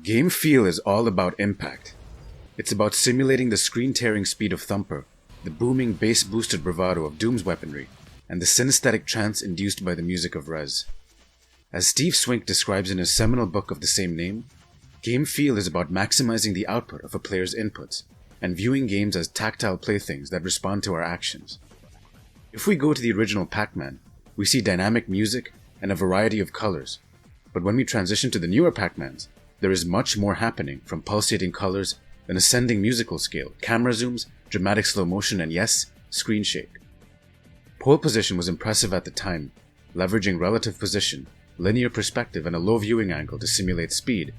Game feel is all about impact. It's about simulating the screen-tearing speed of Thumper, the booming bass-boosted bravado of Doom's weaponry, and the synesthetic trance induced by the music of Rez. As Steve Swink describes in his seminal book of the same name, game feel is about maximizing the output of a player's inputs and viewing games as tactile playthings that respond to our actions. If we go to the original Pac-Man, we see dynamic music and a variety of colors, but when we transition to the newer Pac-Mans, there is much more happening, from pulsating colors, an ascending musical scale, camera zooms, dramatic slow motion, and yes, Screenshake. Pole position was impressive at the time, leveraging relative position, linear perspective, and a low viewing angle to simulate speed,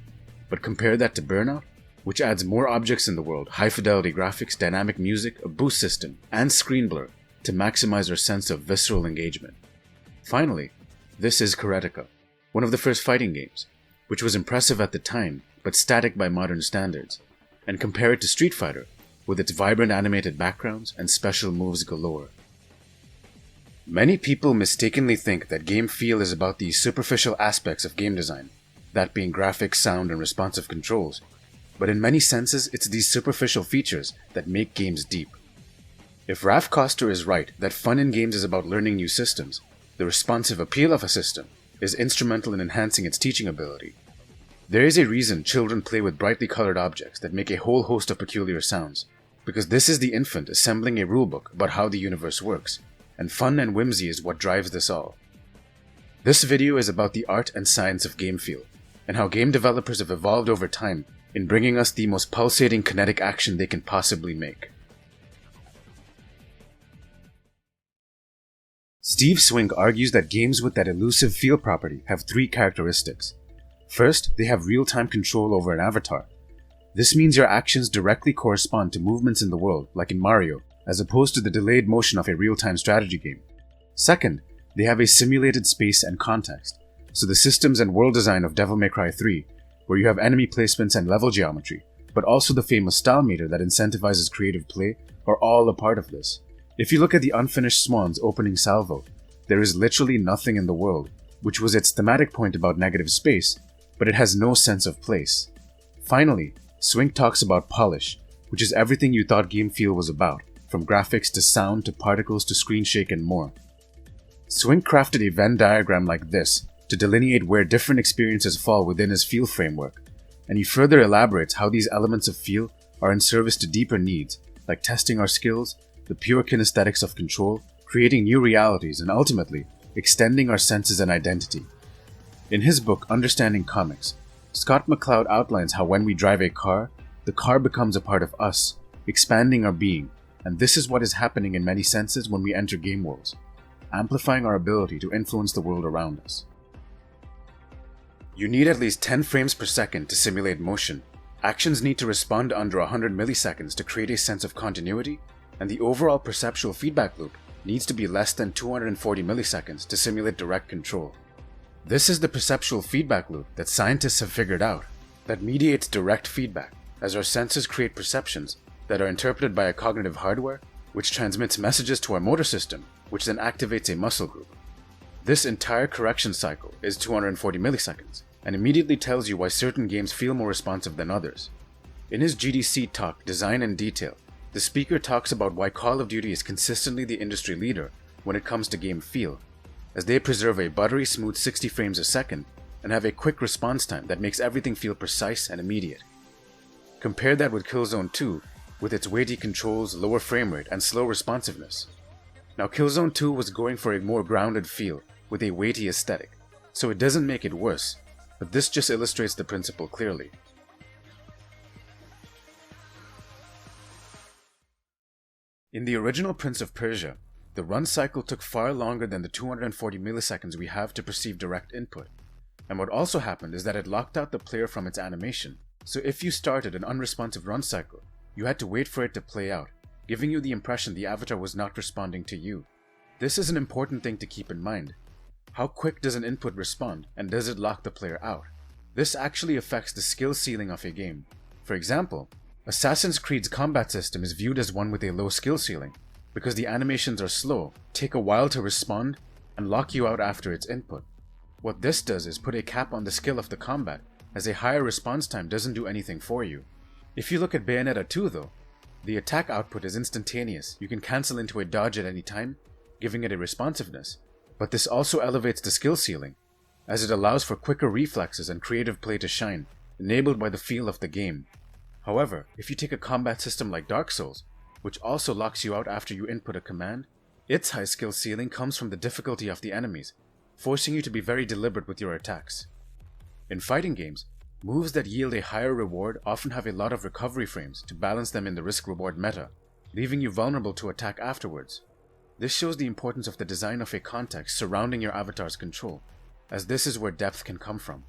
but compare that to Burnout, which adds more objects in the world, high-fidelity graphics, dynamic music, a boost system, and screen blur to maximize our sense of visceral engagement. Finally, this is Karateka, one of the first fighting games, which was impressive at the time, but static by modern standards, and compare it to Street Fighter, with its vibrant animated backgrounds and special moves galore. Many people mistakenly think that game feel is about the superficial aspects of game design, that being graphics, sound, and responsive controls, but in many senses it's these superficial features that make games deep. If Raf Koster is right that fun in games is about learning new systems, the responsive appeal of a system is instrumental in enhancing its teaching ability. There is a reason children play with brightly colored objects that make a whole host of peculiar sounds, because this is the infant assembling a rulebook about how the universe works, and fun and whimsy is what drives this all. This video is about the art and science of game feel, and how game developers have evolved over time in bringing us the most pulsating kinetic action they can possibly make. Steve Swink argues that games with that elusive feel property have three characteristics. First, they have real-time control over an avatar. This means your actions directly correspond to movements in the world, like in Mario, as opposed to the delayed motion of a real-time strategy game. Second, they have a simulated space and context, so the systems and world design of Devil May Cry 3, where you have enemy placements and level geometry, but also the famous style meter that incentivizes creative play, are all a part of this. If you look at the Unfinished Swan's opening salvo, there is literally nothing in the world, which was its thematic point about negative space, but it has no sense of place. Finally, Swink talks about polish, which is everything you thought game feel was about, from graphics to sound to particles to Screenshake and more. Swink crafted a Venn diagram like this to delineate where different experiences fall within his feel framework, and he further elaborates how these elements of feel are in service to deeper needs, like testing our skills, the pure kinesthetics of control, creating new realities, and ultimately, extending our senses and identity. In his book, Understanding Comics, Scott Mcloud outlines how when we drive a car, the car becomes a part of us, expanding our being, and this is what is happening in many senses when we enter game worlds, amplifying our ability to influence the world around us. You need at least 10 frames per second to simulate motion. Actions need to respond under 100 milliseconds to create a sense of continuity, and the overall perceptual feedback loop needs to be less than 240 milliseconds to simulate direct control. This is the perceptual feedback loop that scientists have figured out, that mediates direct feedback, as our senses create perceptions that are interpreted by a cognitive hardware, which transmits messages to our motor system, which then activates a muscle group. This entire correction cycle is 240 milliseconds, and immediately tells you why certain games feel more responsive than others. In his GDC talk, Design in Detail, the speaker talks about why Call of Duty is consistently the industry leader when it comes to game feel, as they preserve a buttery smooth 60 frames a second and have a quick response time that makes everything feel precise and immediate. Compare that with Killzone 2, with its weighty controls, lower frame rate, and slow responsiveness. Now Killzone 2 was going for a more grounded feel, with a weighty aesthetic, so it doesn't make it worse, but this just illustrates the principle clearly. In the original Prince of Persia, the run cycle took far longer than the 240 milliseconds we have to perceive direct input, and what also happened is that it locked out the player from its animation, so if you started an unresponsive run cycle, you had to wait for it to play out, giving you the impression the avatar was not responding to you. This is an important thing to keep in mind. How quick does an input respond, and does it lock the player out? This actually affects the skill ceiling of a game. For example, Assassin's Creed's combat system is viewed as one with a low skill ceiling, because the animations are slow, take a while to respond, and lock you out after its input. What this does is put a cap on the skill of the combat as a higher response time doesn't do anything for you. If you look at Bayonetta 2 though, the attack output is instantaneous. You can cancel into a dodge at any time, giving it a responsiveness. But this also elevates the skill ceiling, as it allows for quicker reflexes and creative play to shine, enabled by the feel of the game. However, if you take a combat system like Dark Souls, which also locks you out after you input a command, its high skill ceiling comes from the difficulty of the enemies, forcing you to be very deliberate with your attacks. In fighting games, moves that yield a higher reward often have a lot of recovery frames to balance them in the risk-reward meta, leaving you vulnerable to attack afterwards. This shows the importance of the design of a context surrounding your avatar's control, as this is where depth can come from.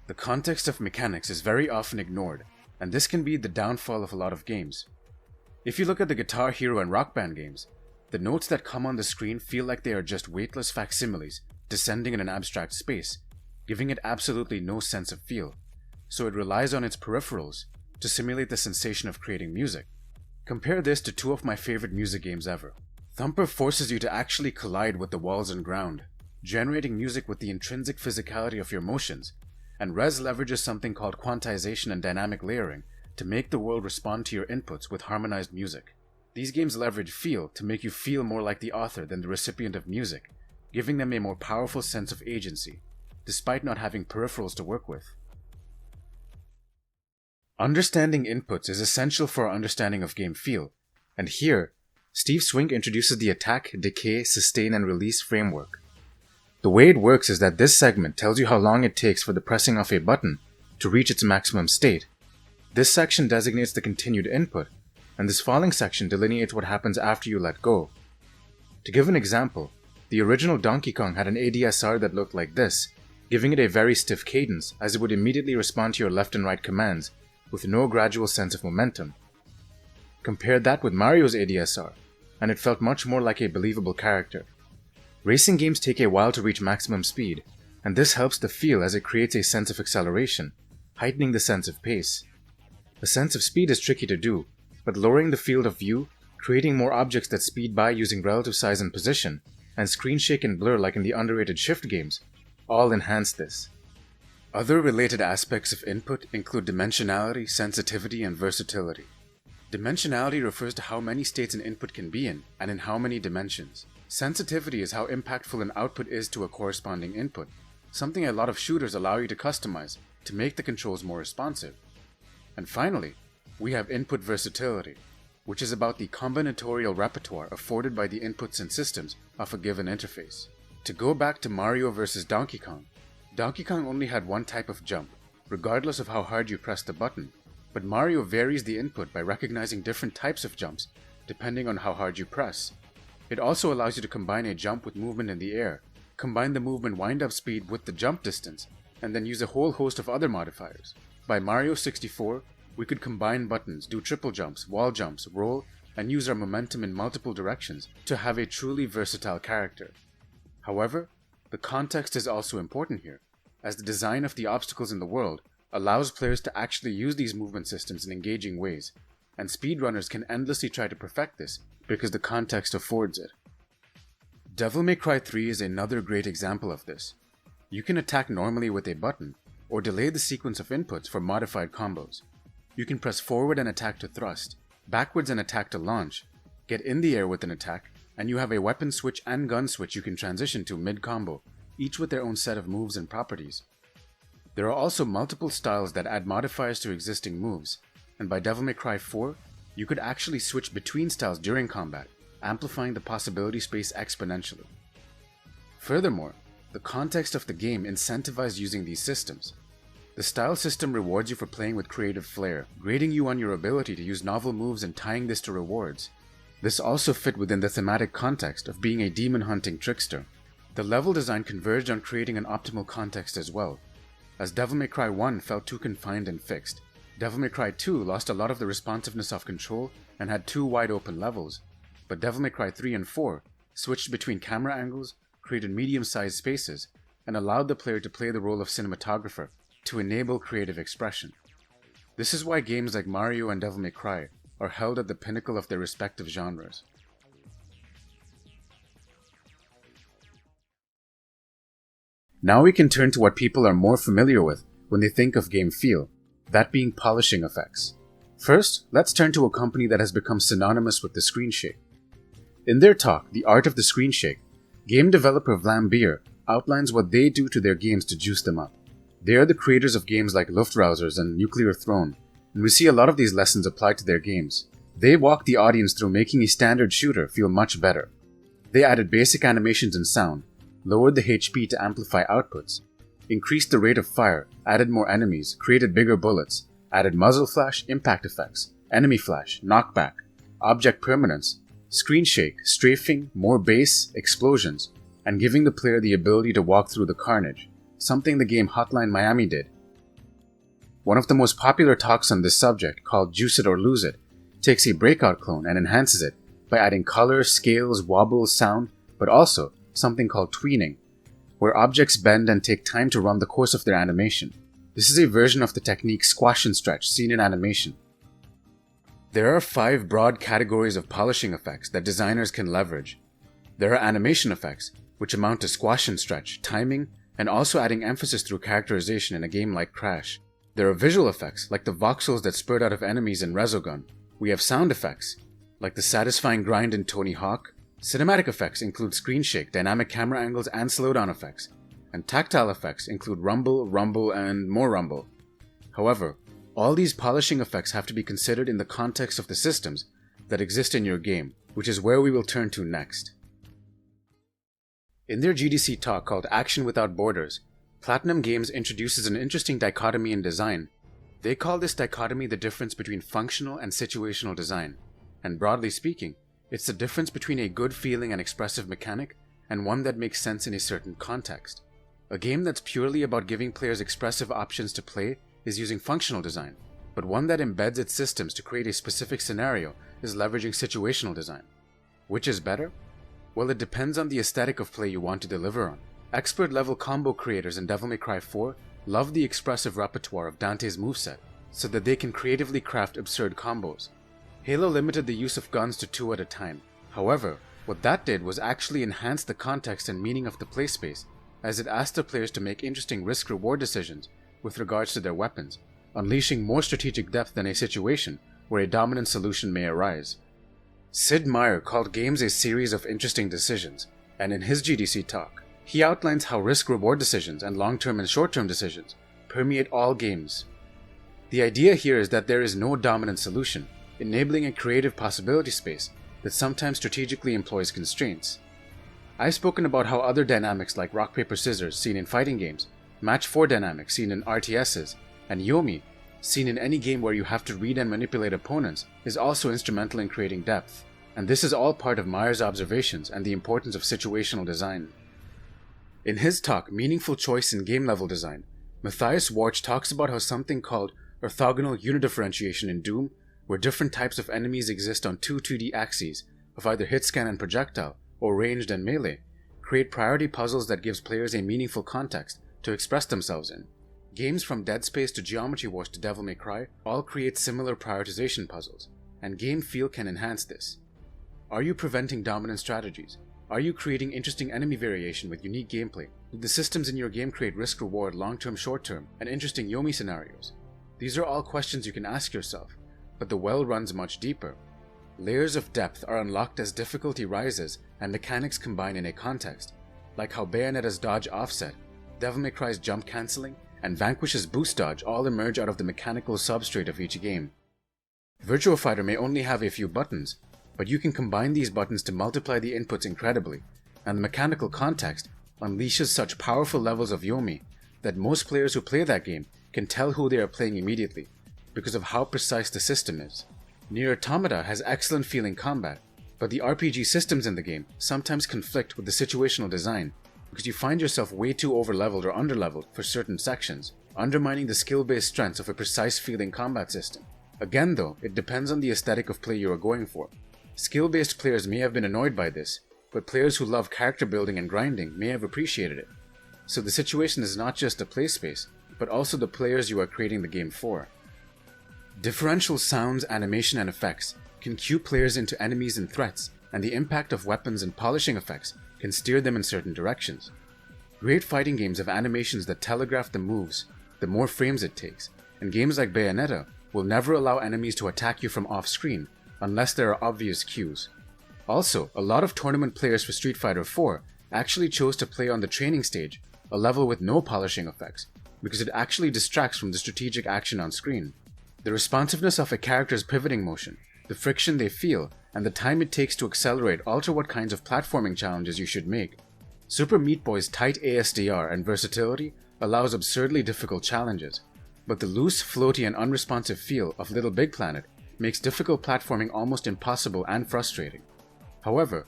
The context of mechanics is very often ignored, and this can be the downfall of a lot of games. If you look at the Guitar Hero and Rock Band games, the notes that come on the screen feel like they are just weightless facsimiles descending in an abstract space, giving it absolutely no sense of feel, so it relies on its peripherals to simulate the sensation of creating music. Compare this to two of my favorite music games ever. Thumper forces you to actually collide with the walls and ground, generating music with the intrinsic physicality of your motions, and Res leverages something called quantization and dynamic layering to make the world respond to your inputs with harmonized music. These games leverage feel to make you feel more like the author than the recipient of music, giving them a more powerful sense of agency, despite not having peripherals to work with. Understanding inputs is essential for our understanding of game feel, and here, Steve Swink introduces the attack, decay, sustain, and release framework. The way it works is that this segment tells you how long it takes for the pressing of a button to reach its maximum state. This section designates the continued input, and this falling section delineates what happens after you let go. To give an example, the original Donkey Kong had an ADSR that looked like this, giving it a very stiff cadence as it would immediately respond to your left and right commands, with no gradual sense of momentum. Compare that with Mario's ADSR, and it felt much more like a believable character. Racing games take a while to reach maximum speed, and this helps the feel as it creates a sense of acceleration, heightening the sense of pace. A sense of speed is tricky to do, but lowering the field of view, creating more objects that speed by using relative size and position, and screenshake and blur like in the underrated Shift games, all enhance this. Other related aspects of input include dimensionality, sensitivity, and versatility. Dimensionality refers to how many states an input can be in, and in how many dimensions. Sensitivity is how impactful an output is to a corresponding input, something a lot of shooters allow you to customize to make the controls more responsive. And finally, we have input versatility, which is about the combinatorial repertoire afforded by the inputs and systems of a given interface. To go back to Mario vs. Donkey Kong only had one type of jump, regardless of how hard you press the button, but Mario varies the input by recognizing different types of jumps depending on how hard you press. It also allows you to combine a jump with movement in the air, combine the movement wind-up speed with the jump distance, and then use a whole host of other modifiers. By Mario 64, we could combine buttons, do triple jumps, wall jumps, roll, and use our momentum in multiple directions to have a truly versatile character. However, the context is also important here, as the design of the obstacles in the world allows players to actually use these movement systems in engaging ways, and speedrunners can endlessly try to perfect this because the context affords it. Devil May Cry 3 is another great example of this. You can attack normally with a button, or delay the sequence of inputs for modified combos. You can press forward and attack to thrust, backwards and attack to launch, get in the air with an attack, and you have a weapon switch and gun switch you can transition to mid-combo, each with their own set of moves and properties. There are also multiple styles that add modifiers to existing moves, and by Devil May Cry 4, you could actually switch between styles during combat, amplifying the possibility space exponentially. Furthermore, the context of the game incentivized using these systems. The style system rewards you for playing with creative flair, grading you on your ability to use novel moves and tying this to rewards. This also fit within the thematic context of being a demon-hunting trickster. The level design converged on creating an optimal context as well. As Devil May Cry 1 felt too confined and fixed, Devil May Cry 2 lost a lot of the responsiveness of control and had two wide open levels, but Devil May Cry 3 and 4 switched between camera angles, created medium-sized spaces, and allowed the player to play the role of cinematographer to enable creative expression. This is why games like Mario and Devil May Cry are held at the pinnacle of their respective genres. Now we can turn to what people are more familiar with when they think of game feel, that being polishing effects. First, let's turn to a company that has become synonymous with the Screenshake. In their talk, The Art of the Screenshake, game developer Vlambeer outlines what they do to their games to juice them up. They are the creators of games like Luftrausers and Nuclear Throne, and we see a lot of these lessons applied to their games. They walk the audience through making a standard shooter feel much better. They added basic animations and sound, lowered the HP to amplify outputs, increased the rate of fire, added more enemies, created bigger bullets, added muzzle flash, impact effects, enemy flash, knockback, object permanence, screen shake, strafing, more bass, explosions, and giving the player the ability to walk through the carnage, something the game Hotline Miami did. One of the most popular talks on this subject, called Juice It or Lose It, takes a Breakout clone and enhances it by adding color, scales, wobbles, sound, but also something called tweening, where objects bend and take time to run the course of their animation. This is a version of the technique squash and stretch seen in animation. There are 5 broad categories of polishing effects that designers can leverage. There are animation effects, which amount to squash and stretch, timing, and also adding emphasis through characterization in a game like Crash. There are visual effects, like the voxels that spurt out of enemies in Resogun. We have sound effects, like the satisfying grind in Tony Hawk. Cinematic effects include screen shake, dynamic camera angles, and slowdown effects. And tactile effects include rumble, and more rumble. However, all these polishing effects have to be considered in the context of the systems that exist in your game, which is where we will turn to next. In their GDC talk called Action Without Borders, Platinum Games introduces an interesting dichotomy in design. They call this dichotomy the difference between functional and situational design. And broadly speaking, it's the difference between a good feeling and expressive mechanic and one that makes sense in a certain context. A game that's purely about giving players expressive options to play is using functional design, but one that embeds its systems to create a specific scenario is leveraging situational design. Which is better? Well, it depends on the aesthetic of play you want to deliver on. Expert-level combo creators in Devil May Cry 4 love the expressive repertoire of Dante's moveset, so that they can creatively craft absurd combos. Halo limited the use of guns to 2 at a time. However, what that did was actually enhance the context and meaning of the play space, as it asked the players to make interesting risk-reward decisions with regards to their weapons, unleashing more strategic depth than a situation where a dominant solution may arise. Sid Meier called games a series of interesting decisions, and in his GDC talk, he outlines how risk-reward decisions and long-term and short-term decisions permeate all games. The idea here is that there is no dominant solution, enabling a creative possibility space that sometimes strategically employs constraints. I've spoken about how other dynamics like rock, paper, scissors seen in fighting games, match 4 dynamics seen in RTSs, and Yomi, seen in any game where you have to read and manipulate opponents, is also instrumental in creating depth. And this is all part of Meier's observations and the importance of situational design. In his talk, Meaningful Choice in Game Level Design, Matthias Worch talks about how something called Orthogonal Unidifferentiation in Doom, where different types of enemies exist on 2 2D axes of either hit scan and projectile, or ranged and melee, create priority puzzles that gives players a meaningful context to express themselves in. Games from Dead Space to Geometry Wars to Devil May Cry all create similar prioritization puzzles, and game feel can enhance this. Are you preventing dominant strategies? Are you creating interesting enemy variation with unique gameplay? Do the systems in your game create risk-reward, long-term, short-term, and interesting Yomi scenarios? These are all questions you can ask yourself, but the well runs much deeper. Layers of depth are unlocked as difficulty rises and mechanics combine in a context, like how Bayonetta's dodge offset, Devil May Cry's jump cancelling, and Vanquish's boost dodge all emerge out of the mechanical substrate of each game. Virtua Fighter may only have a few buttons, but you can combine these buttons to multiply the inputs incredibly, and the mechanical context unleashes such powerful levels of Yomi that most players who play that game can tell who they are playing immediately, because of how precise the system is. Nier Automata has excellent feeling combat, but the RPG systems in the game sometimes conflict with the situational design, because you find yourself way too overleveled or underleveled for certain sections, undermining the skill-based strengths of a precise feeling combat system. Again though, it depends on the aesthetic of play you are going for. Skill-based players may have been annoyed by this, but players who love character building and grinding may have appreciated it. So the situation is not just a play space, but also the players you are creating the game for. Differential sounds, animation, and effects can cue players into enemies and threats, and the impact of weapons and polishing effects can steer them in certain directions. Great fighting games have animations that telegraph the moves, the more frames it takes, and games like Bayonetta will never allow enemies to attack you from off-screen unless there are obvious cues. Also, a lot of tournament players for Street Fighter 4 actually chose to play on the training stage, a level with no polishing effects, because it actually distracts from the strategic action on screen. The responsiveness of a character's pivoting motion, the friction they feel, and the time it takes to accelerate alter what kinds of platforming challenges you should make. Super Meat Boy's tight ASDR and versatility allows absurdly difficult challenges, but the loose, floaty, and unresponsive feel of Little Big Planet makes difficult platforming almost impossible and frustrating. However,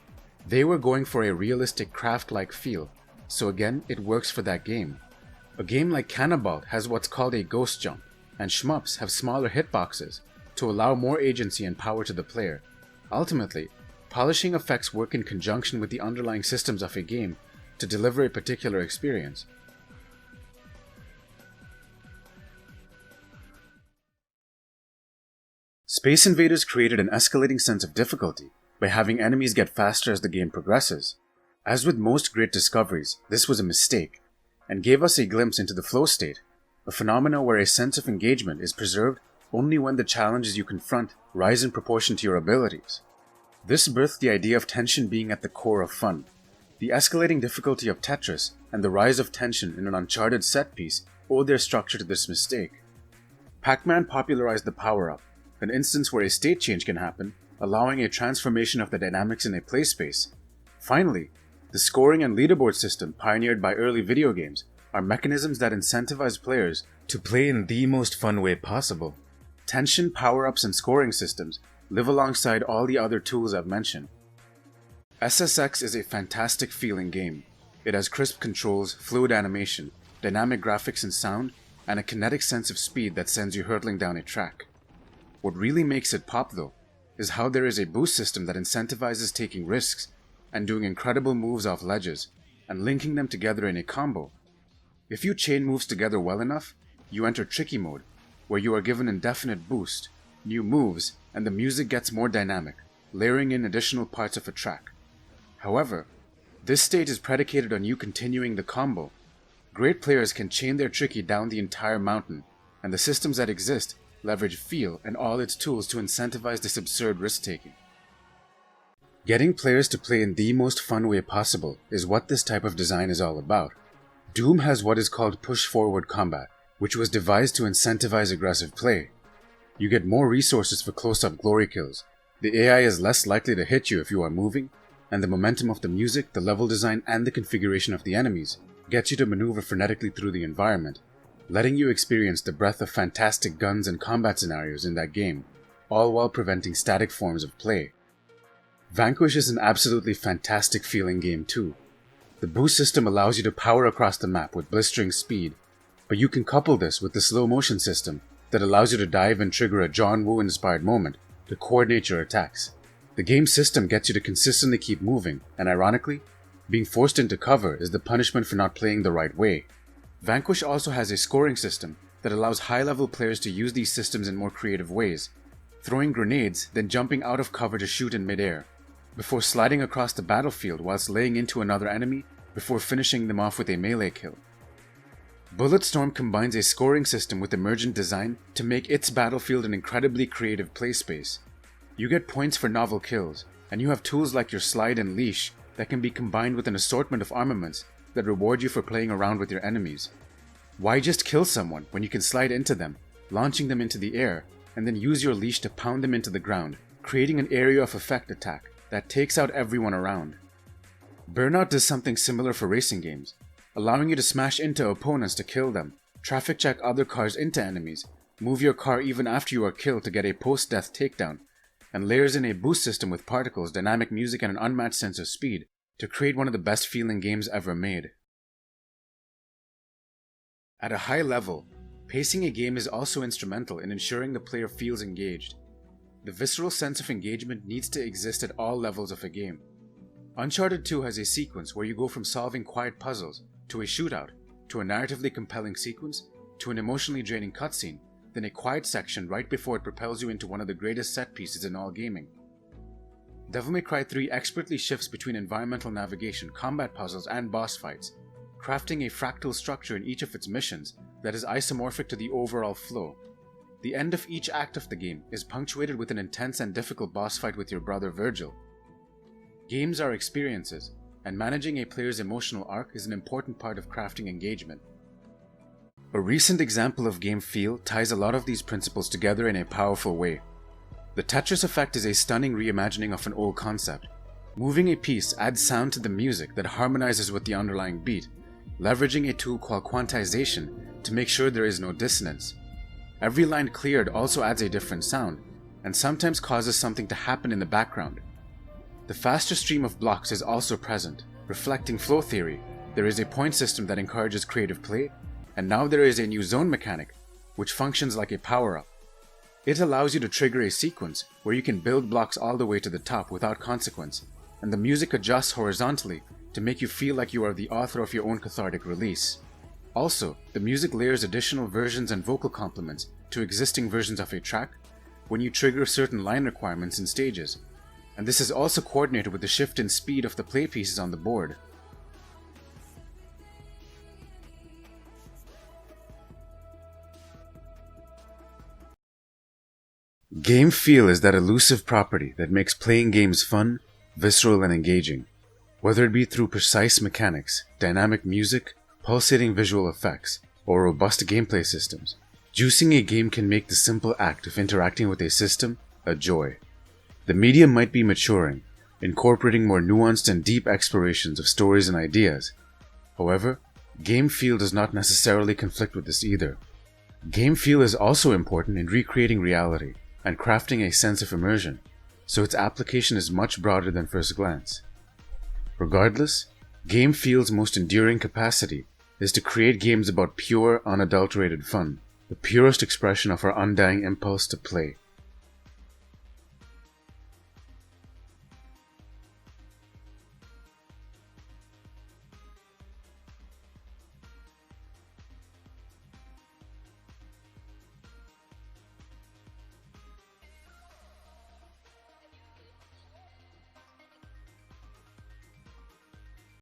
they were going for a realistic craft-like feel, so again, it works for that game. A game like Cannonball has what's called a ghost jump, and shmups have smaller hitboxes to allow more agency and power to the player. Ultimately, polishing effects work in conjunction with the underlying systems of a game to deliver a particular experience. Space Invaders created an escalating sense of difficulty by having enemies get faster as the game progresses. As with most great discoveries, this was a mistake, and gave us a glimpse into the flow state, a phenomena where a sense of engagement is preserved only when the challenges you confront rise in proportion to your abilities. This birthed the idea of tension being at the core of fun. The escalating difficulty of Tetris and the rise of tension in an Uncharted set piece owed their structure to this mistake. Pac-Man popularized the power-up, an instance where a state change can happen, allowing a transformation of the dynamics in a play space. Finally, the scoring and leaderboard system pioneered by early video games are mechanisms that incentivize players to play in the most fun way possible. Tension, power-ups, and scoring systems live alongside all the other tools I've mentioned. SSX is a fantastic feeling game. It has crisp controls, fluid animation, dynamic graphics and sound, and a kinetic sense of speed that sends you hurtling down a track. What really makes it pop though, is how there is a boost system that incentivizes taking risks and doing incredible moves off ledges, and linking them together in a combo. If you chain moves together well enough, you enter tricky mode, where you are given indefinite boost, new moves, and the music gets more dynamic, layering in additional parts of a track. However, this state is predicated on you continuing the combo. Great players can chain their tricky down the entire mountain, and the systems that exist leverage feel and all its tools to incentivize this absurd risk-taking. Getting players to play in the most fun way possible is what this type of design is all about. Doom has what is called push-forward combat, which was devised to incentivize aggressive play. You get more resources for close-up glory kills, the AI is less likely to hit you if you are moving, and the momentum of the music, the level design, and the configuration of the enemies gets you to maneuver frenetically through the environment, letting you experience the breadth of fantastic guns and combat scenarios in that game, all while preventing static forms of play. Vanquish is an absolutely fantastic feeling game too. The boost system allows you to power across the map with blistering speed, but you can couple this with the slow motion system that allows you to dive and trigger a John Woo-inspired moment to coordinate your attacks. The game system gets you to consistently keep moving, and ironically, being forced into cover is the punishment for not playing the right way. Vanquish also has a scoring system that allows high-level players to use these systems in more creative ways, throwing grenades, then jumping out of cover to shoot in midair, before sliding across the battlefield whilst laying into another enemy before finishing them off with a melee kill. Bulletstorm combines a scoring system with emergent design to make its battlefield an incredibly creative play space. You get points for novel kills, and you have tools like your slide and leash that can be combined with an assortment of armaments that reward you for playing around with your enemies. Why just kill someone when you can slide into them, launching them into the air, and then use your leash to pound them into the ground, creating an area of effect attack that takes out everyone around. Burnout does something similar for racing games, allowing you to smash into opponents to kill them, traffic check other cars into enemies, move your car even after you are killed to get a post-death takedown, and layers in a boost system with particles, dynamic music, and an unmatched sense of speed to create one of the best feeling games ever made. At a high level, pacing a game is also instrumental in ensuring the player feels engaged. The visceral sense of engagement needs to exist at all levels of a game. Uncharted 2 has a sequence where you go from solving quiet puzzles to a shootout, to a narratively compelling sequence, to an emotionally draining cutscene, then a quiet section right before it propels you into one of the greatest set pieces in all gaming. Devil May Cry 3 expertly shifts between environmental navigation, combat puzzles, and boss fights, crafting a fractal structure in each of its missions that is isomorphic to the overall flow. The end of each act of the game is punctuated with an intense and difficult boss fight with your brother Virgil. Games are experiences, and managing a player's emotional arc is an important part of crafting engagement. A recent example of game feel ties a lot of these principles together in a powerful way. The Tetris Effect is a stunning reimagining of an old concept. Moving a piece adds sound to the music that harmonizes with the underlying beat, leveraging a tool called quantization to make sure there is no dissonance. Every line cleared also adds a different sound, and sometimes causes something to happen in the background. The faster stream of blocks is also present. Reflecting flow theory, there is a point system that encourages creative play, and now there is a new zone mechanic, which functions like a power-up. It allows you to trigger a sequence where you can build blocks all the way to the top without consequence, and the music adjusts horizontally to make you feel like you are the author of your own cathartic release. Also, the music layers additional versions and vocal complements to existing versions of a track when you trigger certain line requirements in stages, and this is also coordinated with the shift in speed of the play pieces on the board. Game feel is that elusive property that makes playing games fun, visceral, and engaging. Whether it be through precise mechanics, dynamic music, pulsating visual effects, or robust gameplay systems, juicing a game can make the simple act of interacting with a system a joy. The medium might be maturing, incorporating more nuanced and deep explorations of stories and ideas. However, game feel does not necessarily conflict with this either. Game feel is also important in recreating reality and crafting a sense of immersion, so its application is much broader than first glance. Regardless, game feel's most enduring capacity is to create games about pure, unadulterated fun, the purest expression of our undying impulse to play.